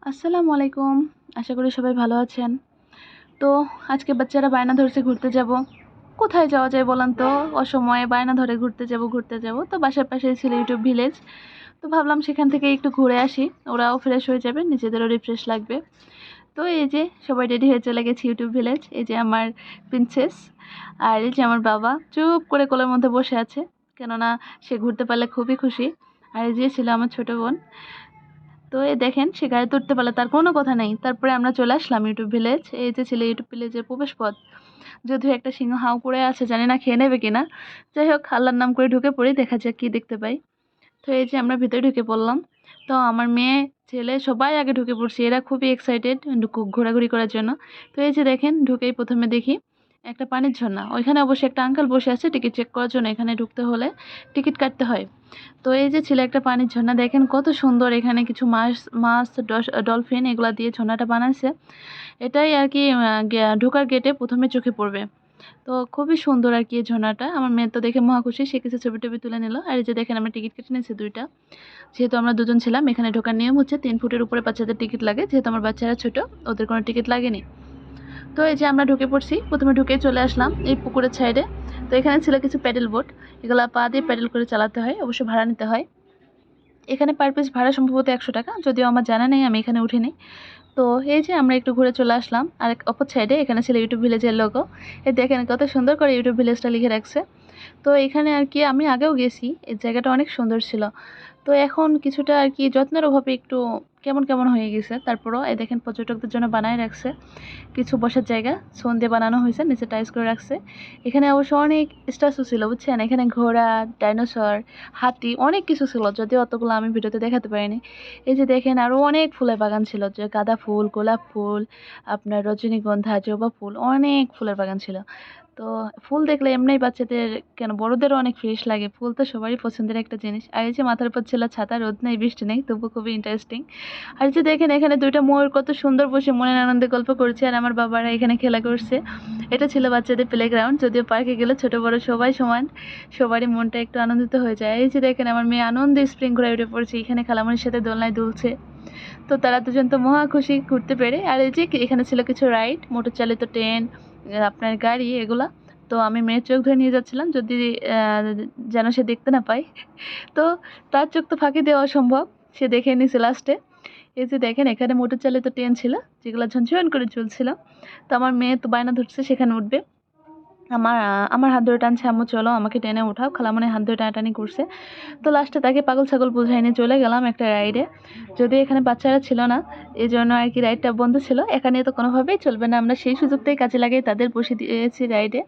আসসালামু আলাইকুম। আশা করি সবাই ভালো আছেন। তো আজকে বাচ্চারা বায়না ধরছে ঘুরতে যাব। কোথায় যাওয়া যায় বলেন তো? অসময়ে বায়না ধরে ঘুরতে যাব। তো বাসার পাশেই ছিল ইউটিউব ভিলেজ। তো ভাবলাম সেখান থেকে একটু ঘুরে আসি। ওরাও ফ্রেশ হয়ে যাবে, নিজেদেরও রিফ্রেশ লাগবে। তো এই যে সবাই রেডি হয়ে চলে গেছি ইউটিউব ভিলেজ। এই যে আমার প্রিন্সেস আর এই যে আমার বাবা চুপ করে কোলের মধ্যে বসে আছে। কেননা সে ঘুরতে পারলে খুবই খুশি। আর এই যে ছিল আমার ছোট বোন। তো এই দেখেন সে গাড়ি তুলতে পারলে তার কোনো কথা নেই। তারপরে আমরা চলে আসলাম ইউটিউব ভিলেজ। এই যে ছিল ইউটিউব ভিলেজের প্রবেশ পথ। যদিও একটা সিংহ হাউ করে আছে, জানি না খেয়ে নেবে কিনা। যাই হোক, আল্লাহর নাম করে ঢুকে পড়ি, দেখা যাক কি দেখতে পাই। তো এই যে আমরা ভিতরে ঢুকে পড়লাম। তো আমার মেয়ে ছেলে সবাই আগে ঢুকে পড়ছে, এরা খুবই এক্সাইটেড ঘোরাঘুরি করার জন্য। তো এই যে দেখেন, ঢুকেই প্রথমে দেখি একটা পানির ঝর্ণা। ওইখানে অবশ্যই একটা আঙ্কেল বসে আছে টিকিট চেক করার জন্য। এখানে ঢুকতে হলে টিকিট কাটতে হয়। তো এই যে ছিল একটা পানির ঝর্ণা, দেখেন কত সুন্দর। এখানে কিছু মাছ মাছ ডলফিন এগুলা দিয়ে ঝর্ণাটা বানাইছে। এটাই আর কি ঢোকার গেটে প্রথমে চোখে পড়বে। তো খুবই সুন্দর আর কি এই ঝর্ণাটা। আমার মেয়ে তো দেখে মহা খুশি, সে কিছু ছবি টবি তুলে নিল। আর এই যে দেখেন আমরা টিকিট কেটে নিয়েছি দুইটা। যেহেতু আমরা দুজন ছিলাম, এখানে ঢোকার নিয়ম হচ্ছে 3 ফুটের উপরে বাচ্চাদের টিকিট লাগে। যেহেতু আমার বাচ্চারা ছোট, ওদের কোনো টিকিট লাগেনি। তো এই যে আমরা ঢুকে পড়ছি, প্রথমে ঢুকেই চলে আসলাম এই পুকুরের সাইডে। তো এখানে ছিল কিছু প্যাডেল বোট, এগুলা পা দিয়ে প্যাডেল করে চালাতে হয়, অবশ্য ভাড়া নিতে হয়। এখানে পার পিস ভাড়া সম্ভবত 100 টাকা, যদিও আমার জানা নেই, আমি এখানে উঠিনি। তো এই যে আমরা একটু ঘুরে চলে আসলাম আর অপর সাইডে এখানে ছিল ইউটিউব ভিলেজের লোগো। এই দেখেন কত সুন্দর করে ইউটিউব ভিলেজটা লিখে রাখছে। তো এখানে আর কি আমি আগেও গেছি, এই জায়গাটা অনেক সুন্দর ছিল। তো এখন কিছুটা আর কি যত্নের অভাবে একটু কেমন কেমন হয়ে গেছে। তারপরও এই দেখেন পর্যটকদের জন্য বানায় রাখছে কিছু বসার জায়গা, সোন দিয়ে বানানো হয়েছে, নিচে টাইলস করে রাখছে। এখানে অবশ্য অনেক স্ট্যাচু ছিল বুঝছেন, এখানে ঘোড়া, ডাইনোসর, হাতি অনেক কিছু ছিল, যদিও অতগুলো আমি ভিডিওতে দেখাতে পারিনি। এই যে দেখেন আরও অনেক ফুলের বাগান ছিল, যে গাঁদা ফুল, গোলাপ ফুল, আপনার রজনীগন্ধা, জবা ফুল, অনেক ফুলের বাগান ছিল। তো ফুল দেখলে এমনিই বাচ্চাদের কেন বড়দেরও অনেক ফ্রেশ লাগে। ফুল তো সবারই পছন্দের একটা জিনিস। আর এই যে মাথার উপর ছিল ছাতা, রোদ নেই বৃষ্টি নেই, তবু খুবই ইন্টারেস্টিং। আর এই যে দেখেন এখানে দুইটা ময়ূর কত সুন্দর বসে মনের আনন্দে গল্প করছে, আর আমার বাবারা এখানে খেলা করছে। এটা ছিল বাচ্চাদের প্লেগ্রাউন্ড, যদিও পার্কে গেলে ছোট বড় সবাই সমান, সবারই মনটা একটু আনন্দিত হয়ে যায়। এই যে দেখেন আমার মেয়ে আনন্দে স্প্রিং ঘোড়ায় উঠে পড়ছে, এখানে খালামণির সাথে দোলনায় দুলছে। তো তারা দুজন তো মহা খুশি ঘুরতে পেরে। আর এই যে এখানে ছিল কিছু রাইড, মোটর চালিত ট্রেন, আপনার গাড়ি এগুলা। তো আমি মেয়ের চোখ ধরে নিয়ে যাচ্ছিলাম, যদি যেন সে দেখতে না পায়। তো তার চোখ তো ফাঁকি দেওয়া অসম্ভব, সে দেখে নিছে লাস্টে। এই যে দেখেন এখানে মোটর চালিত ট্রেন ছিল, যেগুলো ঝনঝন করে চলছিল। তো আমার মেয়ে তো বায়না ধরছে সেখানে উঠবে। আমার হাত ধরে টানছে, আম্মু চলো আমাকে টেনে ওঠাও, খালামণির হাত ধরে টানাটানি করছে। তো লাস্টে তাকে পাগল ছাগল বুঝাই নিয়ে চলে গেলাম একটা রাইডে। যদি এখানে বাচ্চারা ছিল না, এই জন্য আর কি রাইডটা বন্ধ ছিল। এখানে তো কোনোভাবেই চলবে না, আমরা সেই সুযোগটাই কাজে লাগিয়ে তাদের বসে দিয়েছি রাইডে।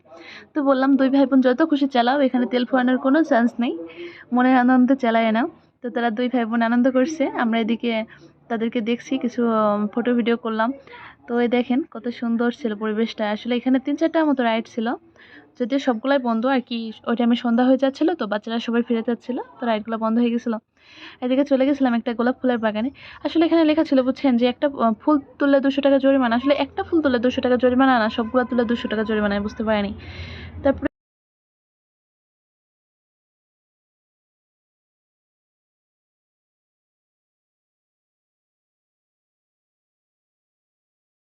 তো বললাম দুই ভাই বোন যত খুশি চালাও, এখানে তেল ফোয়ানোর কোনো চান্স নেই, মনের আনন্দে চালায় নাও। তো তারা দুই ভাই বোন আনন্দ করছে, আমরা এদিকে তাদেরকে দেখছি, কিছু ফটো ভিডিও করলাম। তো এই দেখেন কত সুন্দর ছিল পরিবেশটা। আসলে এখানে 3-4টার মতো রাইড ছিল, যদিও সবগুলাই বন্ধ আর কি। ওই টাইমে সন্ধ্যা হয়ে যাচ্ছিলো, তো বাচ্চারা সবাই ফিরে যাচ্ছিলো, তো রাইডগুলো বন্ধ হয়ে গেছিলো। এদিকে চলে গেছিলাম একটা গোলাপ ফুলের বাগানে। আসলে এখানে লেখা ছিল বুঝছেন, যে একটা ফুল তুললে 200 টাকা জরিমানা। আসলে একটা ফুল তুললে 200 টাকা জরিমানা না, সবগুলো তুললে 200 টাকা জরিমানা, বুঝতে পারিনি। তারপরে